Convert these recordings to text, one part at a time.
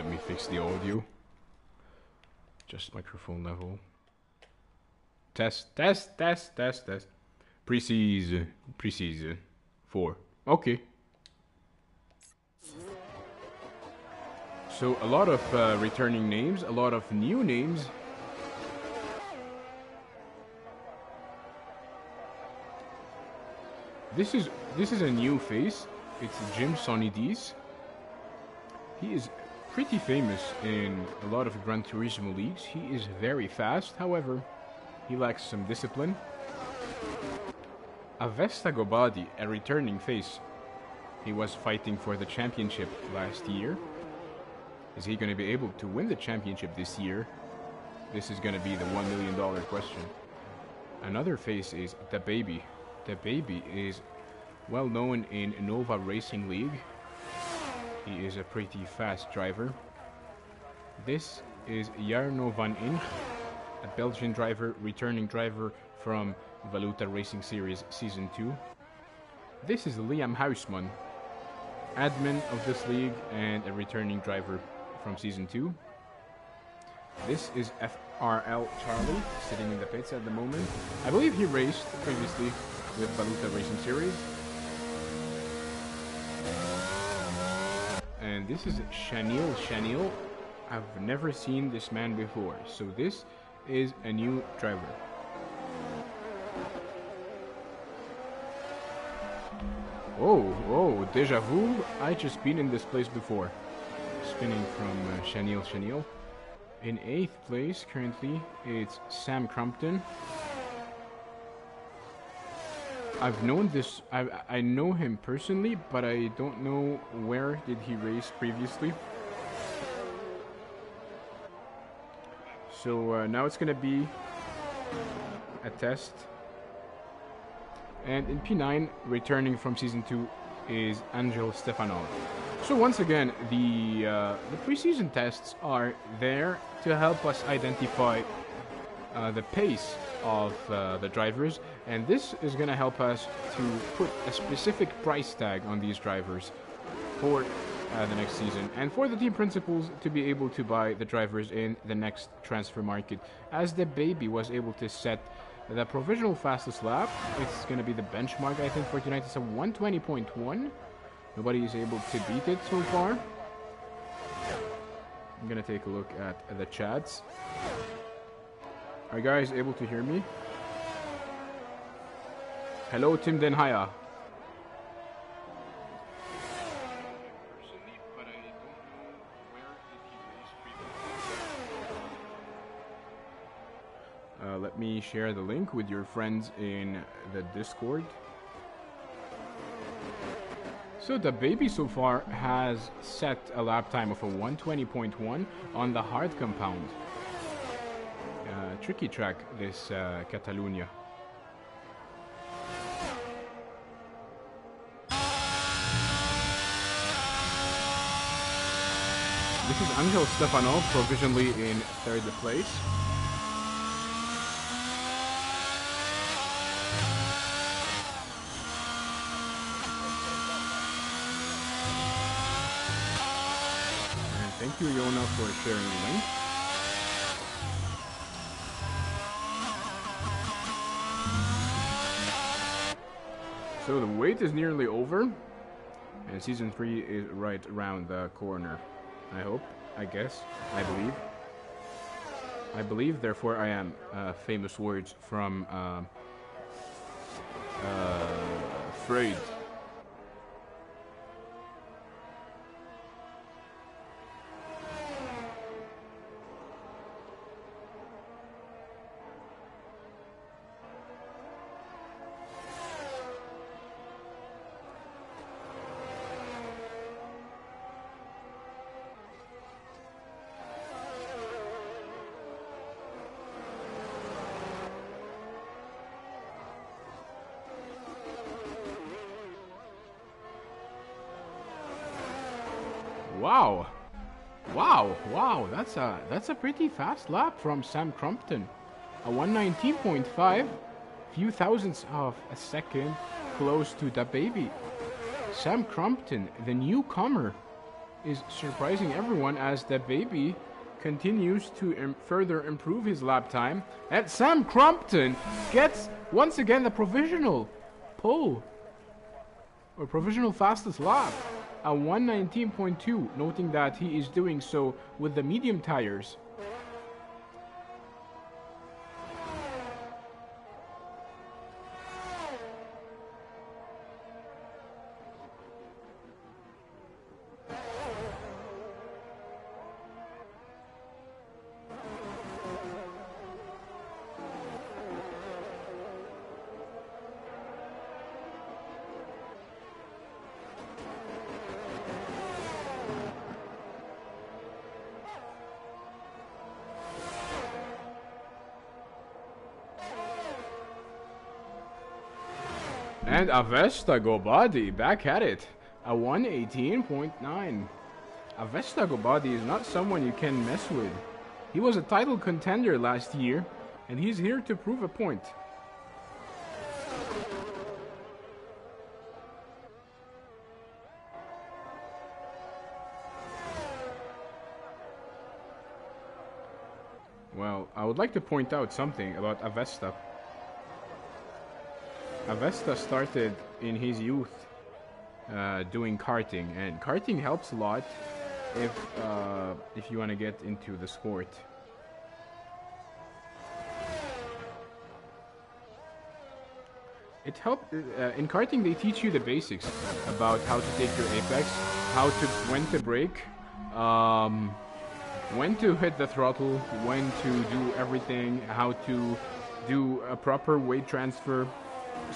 Let me fix the audio. Just microphone level. Test. Precise 4. Okay. So a lot of returning names, a lot of new names. This is a new face. It's Jim Sonidis. He is pretty famous in a lot of Gran Turismo leagues. He is very fast, however, he lacks some discipline. Avesta Gobadi, a returning face. He was fighting for the championship last year. Is he going to be able to win the championship this year? This is going to be the $1 million question. Another face is The Baby. The Baby is well known in Nova Racing League. He is a pretty fast driver. This is Jarno van Inch, a Belgian driver, returning driver from Valuta Racing Series Season 2. This is Liam Huisman, admin of this league and a returning driver from Season 2. This is FRL Charlie, sitting in the pits at the moment. I believe he raced previously with Valuta Racing Series. And this is Chanil. I've never seen this man before, so this is a new driver. Oh, deja vu. I just been in this place before. Spinning from Chanil. In 8th place currently, it's Sam Crumpton. I've known this, I know him personally, but I don't know where did he race previously. So now it's gonna be a test. And in P9, returning from Season 2, is Angel Stefanov. So once again, the preseason tests are there to help us identify the pace of the drivers, and this is going to help us to put a specific price tag on these drivers for the next season, and for the team principals to be able to buy the drivers in the next transfer market. As The Baby was able to set the provisional fastest lap, it's going to be the benchmark, I think, for tonight. It's a 120.1. Nobody is able to beat it so far. I'm going to take a look at the chats. Are you guys able to hear me? Hello, Tim Den Haya. Let me share the link with your friends in the Discord. So The Baby so far has set a lap time of a 120.1 on the hard compound. Tricky track, this Catalunya. This is Angel Stefanov, provisionally in 3rd place. And thank you, Yona, for sharing the link. So the wait is nearly over, and Season 3 is right around the corner. I hope, I guess, I believe. I believe, therefore I am. Famous words from Freud. Wow, that's a pretty fast lap from Sam Crumpton. A 119.5, few thousandths of a second close to The Baby. Sam Crumpton, the newcomer is surprising everyone as the baby continues to further improve his lap time. And Sam Crompton gets once again the provisional pole or provisional fastest lap at 1:19.2, noting that he is doing so with the medium tires. And Avesta Gobadi back at it at 1:18.9. Avesta Gobadi is not someone you can mess with. He was a title contender last year, and he's here to prove a point. Well, I would like to point out something about Avesta. Avesta started in his youth doing karting, and karting helps a lot if you want to get into the sport. It helped in karting. They teach you the basics about how to take your apex, when to brake, when to hit the throttle, when to do everything, how to do a proper weight transfer.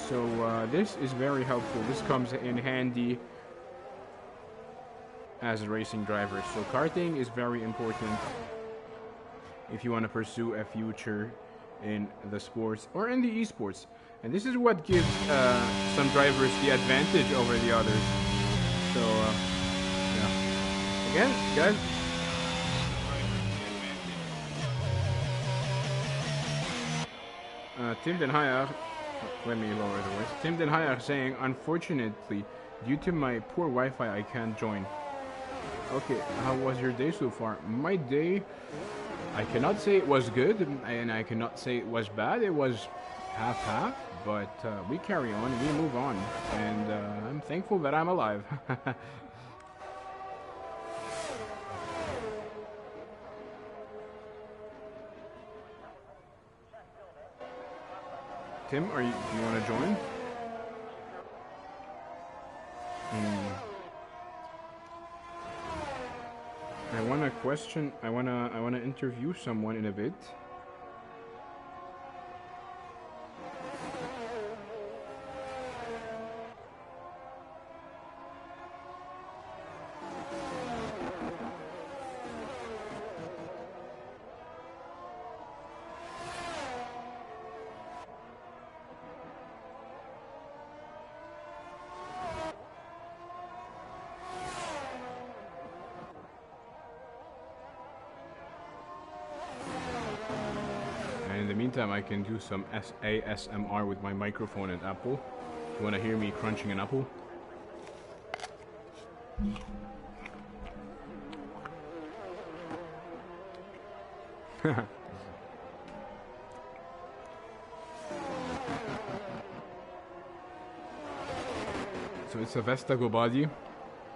So this is very helpful. This comes in handy as a racing driver. So karting is very important if you want to pursue a future in the sports or in the esports. And this is what gives some drivers the advantage over the others. So yeah. Again, guys. Tim Den Hayer, let me lower the voice. Tim Den Hayer saying, unfortunately, due to my poor Wi-Fi, I can't join. Okay, how was your day so far? My day, I cannot say it was good, and I cannot say it was bad. It was half-half, but we carry on, we move on, and I'm thankful that I'm alive. Tim, do you want to join? I want to question. I want to interview someone in a bit. In the meantime, I can do some ASMR with my microphone and apple. You want to hear me crunching an apple? So it's a Vesta Gobadi,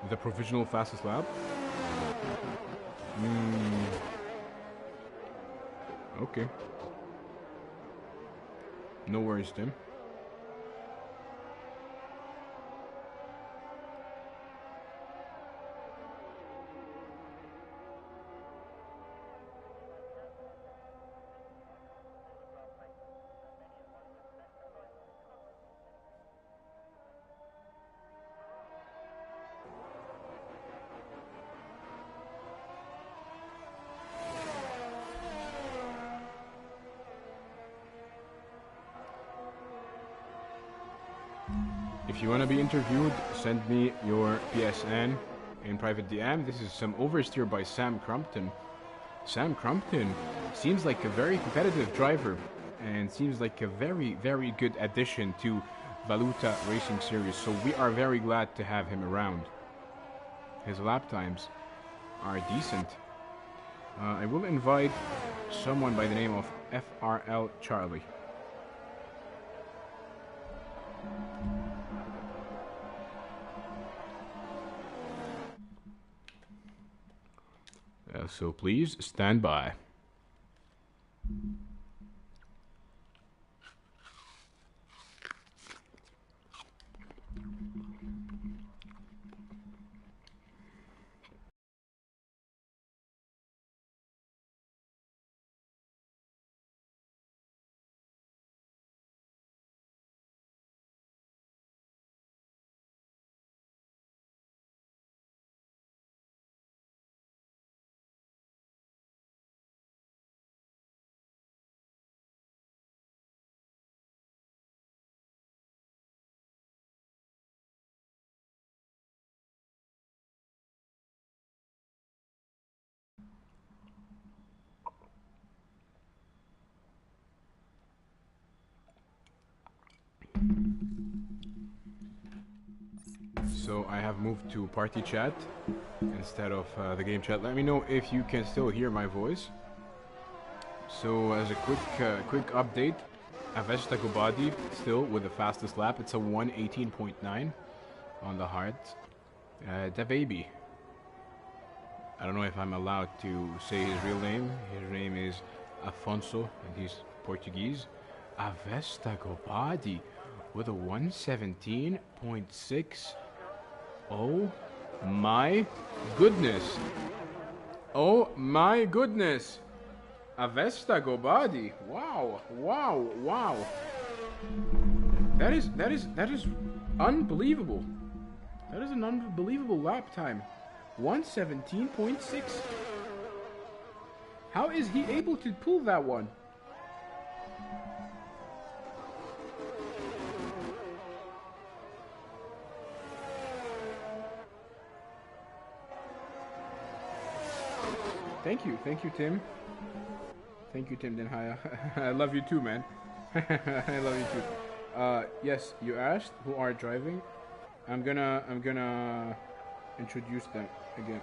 the provisional fastest lap. Okay. No worries, Tim. If you want to be interviewed, send me your PSN in private DM. This is some oversteer by Sam Crompton. Sam Crompton seems like a very competitive driver and seems like a very, very good addition to Valuta Racing Series. So we are very glad to have him around. His lap times are decent. I will invite someone by the name of FRL Charlie. So please stand by. So I have moved to party chat instead of the game chat. Let me know if you can still hear my voice. So as a quick update, Avesta Gobadi still with the fastest lap. It's a 1:18.9 on the hard. The baby. I don't know if I'm allowed to say his real name. His name is Afonso and he's Portuguese. Avesta Gobadi with a 1:17.6. Oh my goodness. Oh my goodness. Avesta Gobadi. Wow. Wow. Wow. That is unbelievable. That is an unbelievable lap time. 1:17.6. How is he able to pull that one? Thank you, Tim. Thank you, Tim Denhaya. I love you too, man. I love you too. Yes, you asked who are driving. I'm gonna introduce them again.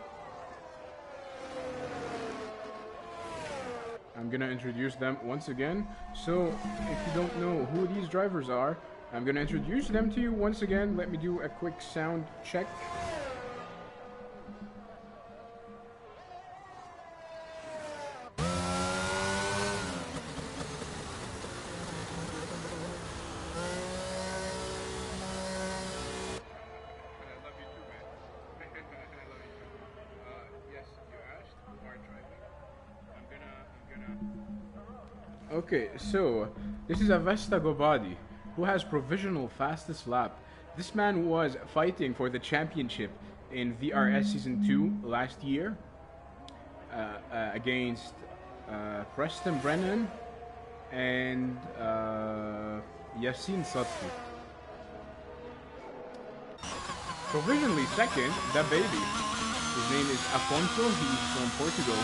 I'm gonna introduce them once again. So if you don't know who these drivers are, I'm gonna introduce them to you once again. Let me do a quick sound check. Okay, so this is Avesta Gobadi, who has provisional fastest lap. This man was fighting for the championship in VRS Season 2 last year against Preston Brennan and Yassine Satfi. Provisionally second, the baby. His name is Afonso, he's from Portugal.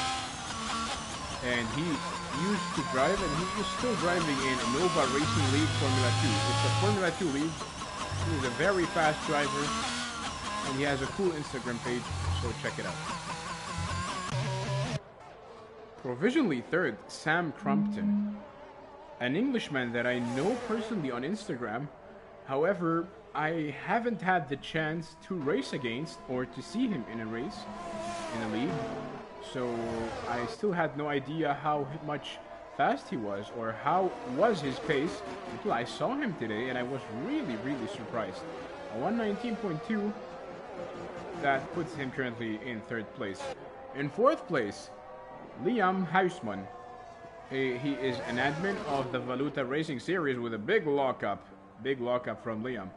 And he used to drive, and he was still driving in Nova Racing League Formula 2. It's a Formula 2 league. He is a very fast driver, and he has a cool Instagram page, so check it out. Provisionally third, Sam Crumpton, an Englishman that I know personally on Instagram. However, I haven't had the chance to race against or to see him in a race, in a league. So I still had no idea how much fast he was or how was his pace until I saw him today, and I was really surprised. A 1:19.2, that puts him currently in third place. In fourth place, Liam Huisman. He is an admin of the Valuta Racing Series with a big lockup from Liam.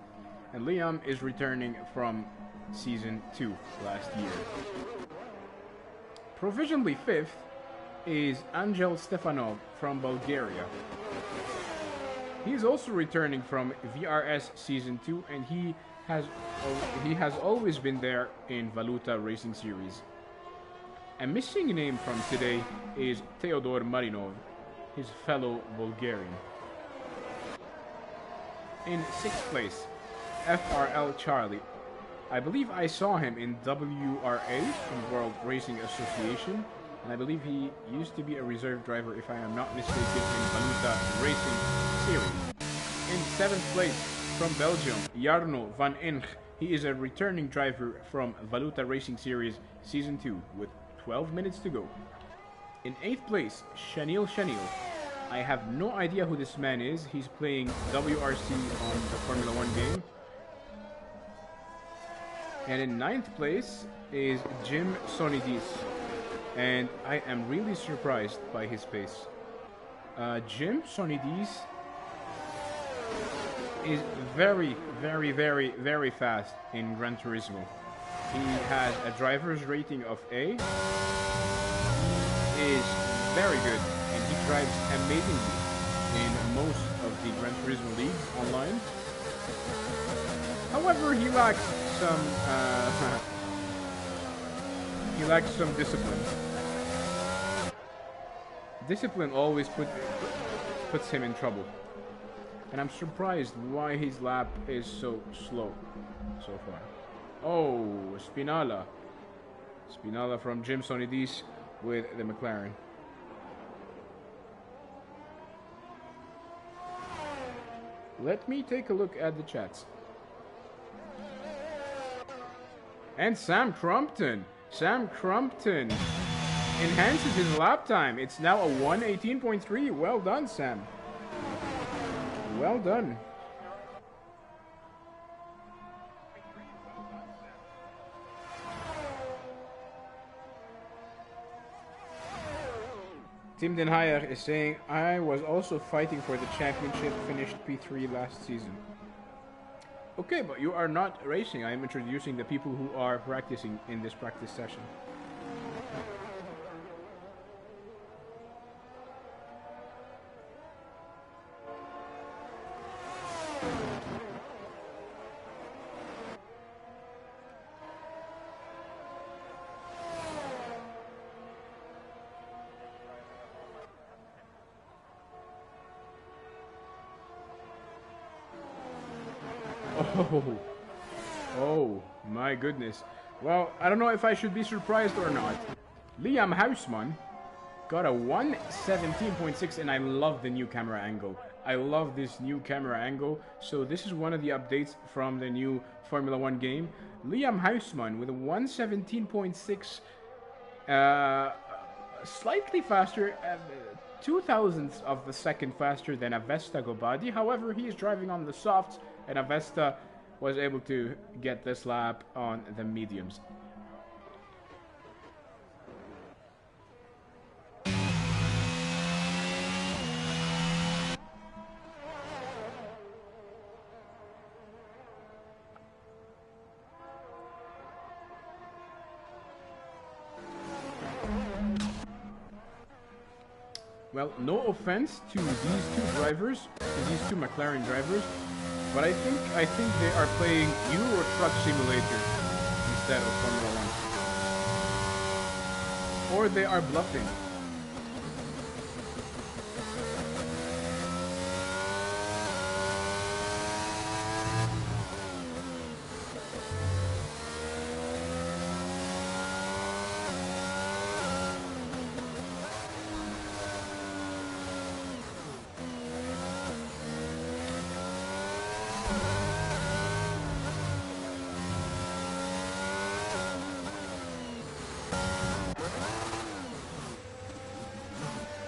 And Liam is returning from Season 2 last year. Provisionally fifth is Angel Stefanov from Bulgaria. He is also returning from VRS Season 2, and he has always been there in Valuta Racing Series. A missing name from today is Theodor Marinov, his fellow Bulgarian. In sixth place, FRL Charlie. I believe I saw him in WRA, in World Racing Association, and I believe he used to be a reserve driver, if I am not mistaken, in Valuta Racing Series. In 7th place, from Belgium, Jarno van Inch. He is a returning driver from Valuta Racing Series Season 2, with 12 minutes to go. In 8th place, Chanil. I have no idea who this man is. He's playing WRC on the Formula 1 game. And in 9th place is Jim Sonidis. And I am really surprised by his pace. Jim Sonidis is very, very, very, very fast in Gran Turismo. He has a driver's rating of A. He is very good, and he drives amazingly in most of the Gran Turismo leagues online. However, he lacks some discipline. Discipline always puts him in trouble. And I'm surprised why his lap is so slow so far. Oh, Spinala. Spinala from Jim Sonidis with the McLaren. Let me take a look at the chats. And Sam Crumpton. Sam Crumpton enhances his lap time. It's now a 1:18.3. Well done, Sam. Well done. Tim Den Hayer is saying, I was also fighting for the championship, finished P3 last season. Okay, but you are not racing. I am introducing the people who are practicing in this practice session. Oh my goodness. Well, I don't know if I should be surprised or not. Liam Hausman got a 1:17.6, and I love the new camera angle. I love this new camera angle. So this is one of the updates from the new Formula 1 game. Liam Hausman with a 1:17.6, slightly faster, 0.02 of the second faster than Avesta Gobadi. However, he is driving on the softs, and Avesta was able to get this lap on the mediums. Well, no offense to these two drivers, to these two McLaren drivers, but I think they are playing Euro Truck Simulator instead of Formula 1. Or they are bluffing.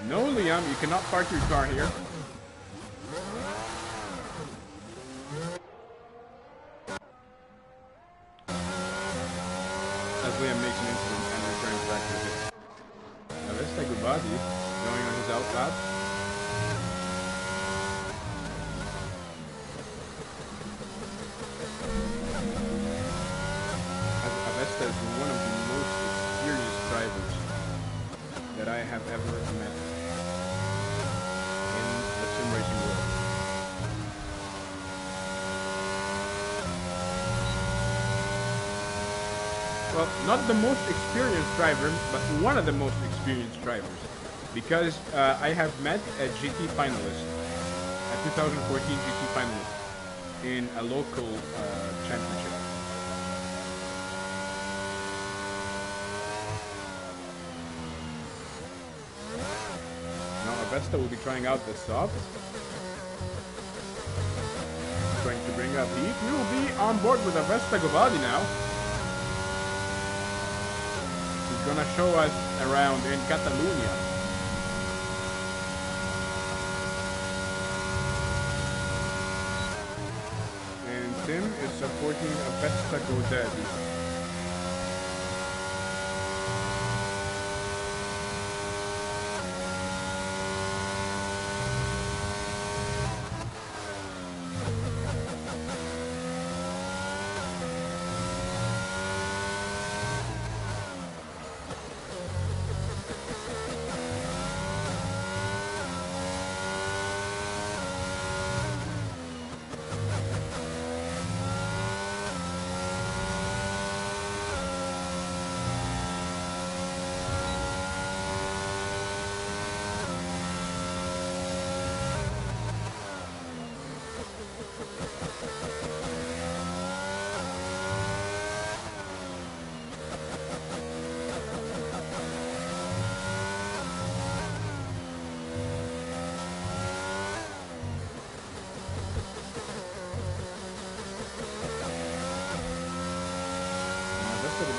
No, Liam, you cannot park your car here. As Liam makes an incident and returns back to it. Now let's take Gubadi going on his out lap. Avesta is one of the most experienced drivers that I have ever met. Well, not the most experienced driver, but one of the most experienced drivers. Because I have met a GT finalist, a 2014 GT finalist, in a local championship. Vesta will be trying out the sub. Trying to bring up heat. We will be on board with a Vesta Gobadi now. He's gonna show us around in Catalonia. And Tim is supporting a Vesta Godaddy.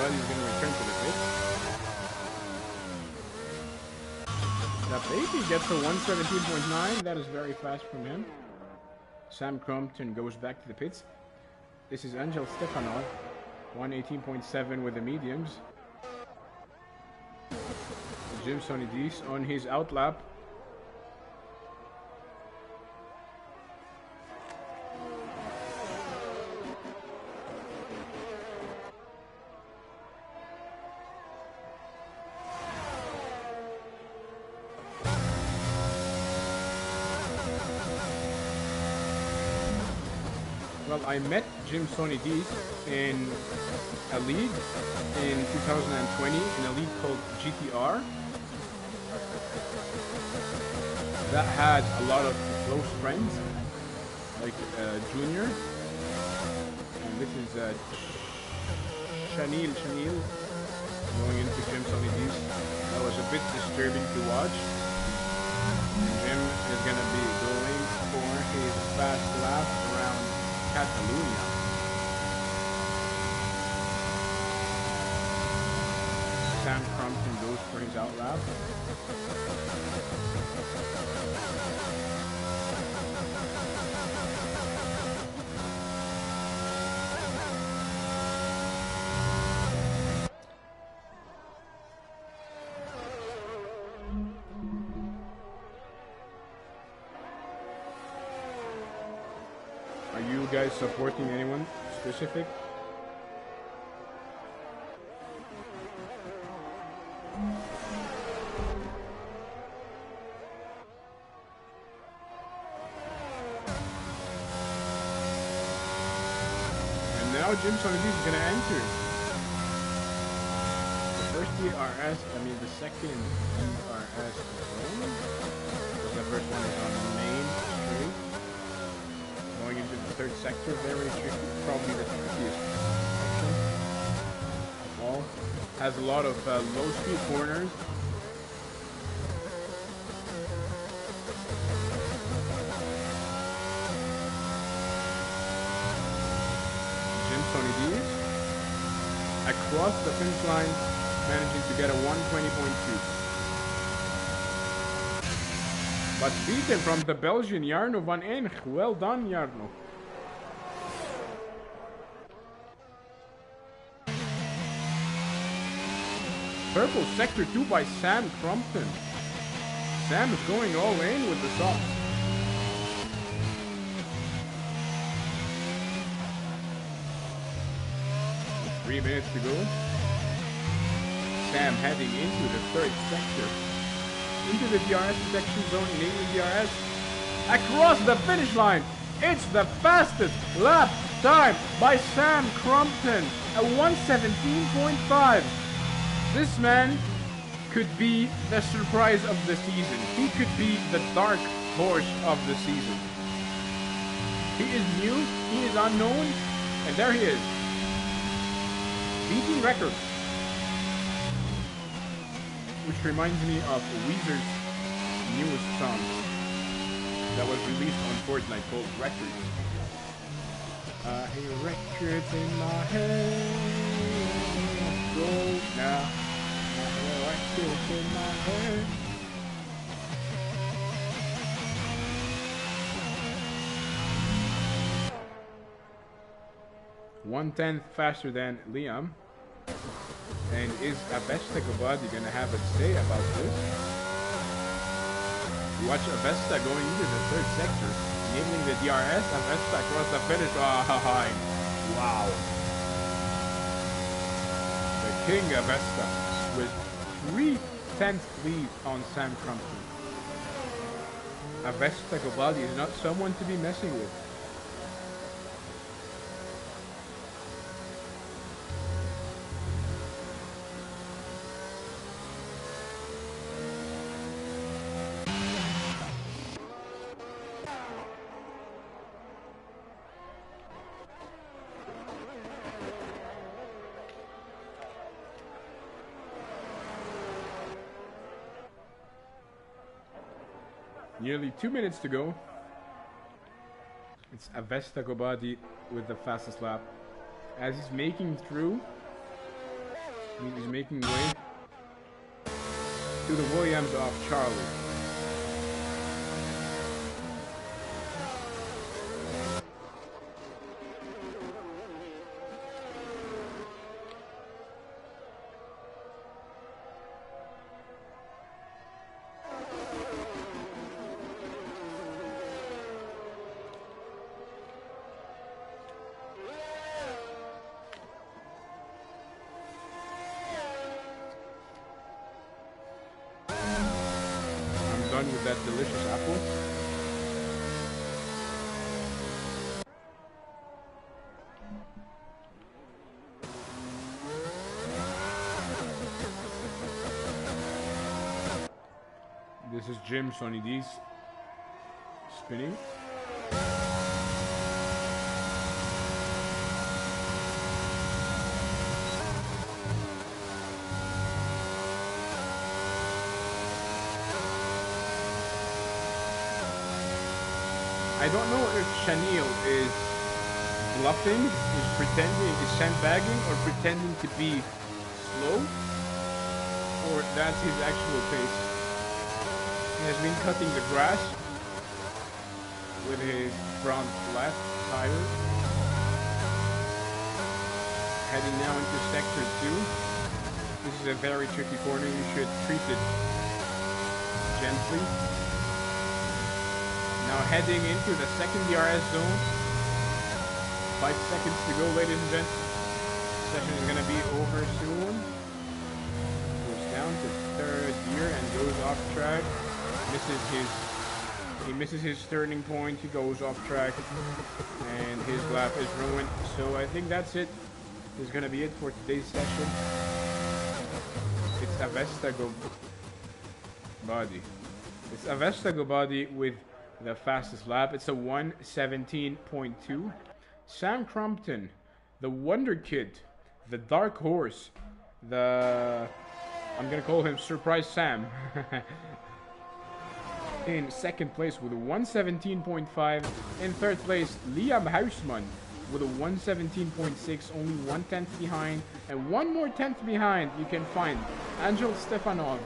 He's going to return to the pit. That baby gets a 117.9. That is very fast from him. Sam Crompton goes back to the pits. This is Angel Stefanov. 118.7 with the mediums. Jim Sonidis on his outlap. Well, I met Jim Sonidis in a league in 2020 in a league called GTR that had a lot of close friends, like Junior, and this is Shanil going into Jim Sonidis. That was a bit disturbing to watch. Jim is going to be going for his fast lap around Catalonia. Sam Crompton goes for his outlap. Are you guys supporting anyone specific? And now Jim Sonidis is going to enter. The first VRS, the second VRS zone. Because the first one is on the main straight. Going into the third sector, very tricky, probably the trickiest section of all. Has a lot of low speed corners. Jim Sonidis across the finish line, managing to get a 120.2. But beaten from the Belgian Jarno van Enig. Well done, Jarno. Purple sector 2 by Sam Crompton. Sam is going all in with the sauce. With 3 minutes to go. Sam heading into the third sector. Into the DRS protection zone in England DRS. Across the finish line. It's the fastest lap time by Sam Crompton. A 117.5. This man could be the surprise of the season. He could be the dark horse of the season. He is new, he is unknown, and there he is. Beating records. Which reminds me of Weezer's newest song that was released on Fortnite called Records. I hear records in my head. Go now. I hear records in my head. One-tenth faster than Liam. And is Avesta Gobadi gonna have a say about this? Watch Avesta going into the third sector, enabling the DRS. Avesta across the finish line. Wow. The King Avesta with 3/10 lead on Sam Crumpton. Avesta Gobadi is not someone to be messing with. Nearly 2 minutes to go. It's Avesta Gobadi with the fastest lap. As he's making through, he's making way to the Williams of Charlie. With that delicious apple. This is Jim Sonny D's spinning. I don't know if Chanel is bluffing, is pretending, is sandbagging, or pretending to be slow, or that's his actual pace. He has been cutting the grass with his front left tire. Heading now into sector 2. This is a very tricky corner, you should treat it gently. Now heading into the second DRS zone. 5 seconds to go, ladies and gents. Session is going to be over soon. Goes down to third gear and goes off track. He misses his turning point. He goes off track, and his lap is ruined. So I think that's it. This is going to be it for today's session. It's Avesta Gobadi. It's Avesta Gobadi with the fastest lap. It's a 1:17.2. Sam Crumpton, the Wonder Kid, the Dark Horse, I'm gonna call him Surprise Sam. In second place with a 1:17.5. In third place, Liam Hausman with a 1:17.6, only 1/10 behind, and one more 10th behind you can find Angel Stefanov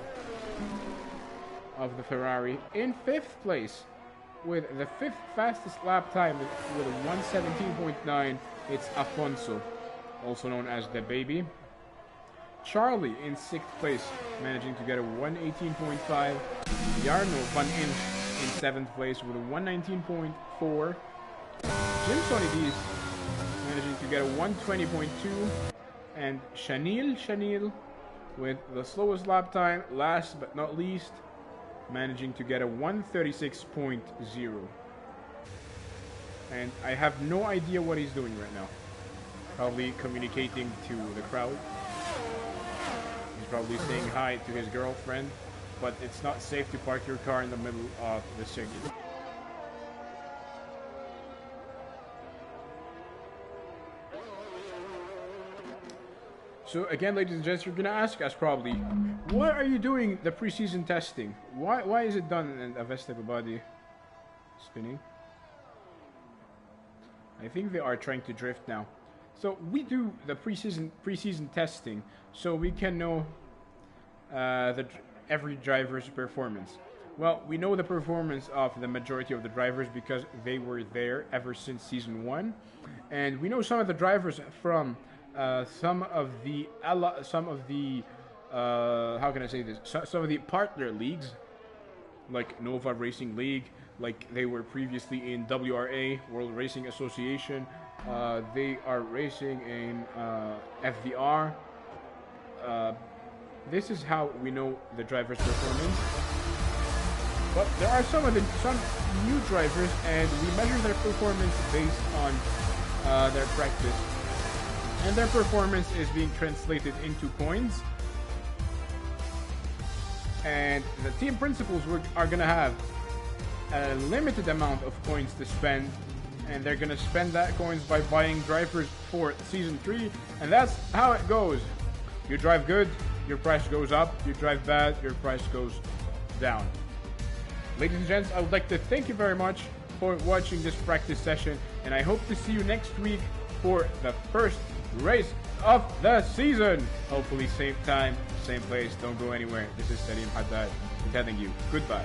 of the Ferrari. In fifth place, with the 5th fastest lap time with a 1:17.9, it's Afonso, also known as the Baby. Charlie in 6th place, managing to get a 1:18.5. Jarno van Inch in 7th place with a 1:19.4. Jim Sonny D's managing to get a 1:20.2. And Chanel with the slowest lap time, last but not least, managing to get a 1:36.0. And I have no idea what he's doing right now. Probably communicating to the crowd. He's probably saying hi to his girlfriend, but it's not safe to park your car in the middle of the circuit. So again, ladies and gents, you're gonna ask us probably, why are you doing the preseason testing? Why is it done in a vestibule body? Spinning. I think they are trying to drift now. So we do the preseason testing so we can know every driver's performance. Well, we know the performance of the majority of the drivers because they were there ever since season 1, and we know some of the drivers from some of the how can I say this? Some of the partner leagues, like Nova Racing League, like they were previously in WRA, World Racing Association. They are racing in FVR. This is how we know the driver's performance. But there are some new drivers, and we measure their performance based on their practice. And their performance is being translated into coins. And the team principals are going to have a limited amount of coins to spend. And they're going to spend that coins by buying drivers for Season 3. And that's how it goes. You drive good, your price goes up. You drive bad, your price goes down. Ladies and gents, I would like to thank you very much for watching this practice session, and I hope to see you next week for the first race of the season. Hopefully same time, same place. Don't go anywhere. This is Salim Haddad telling you goodbye.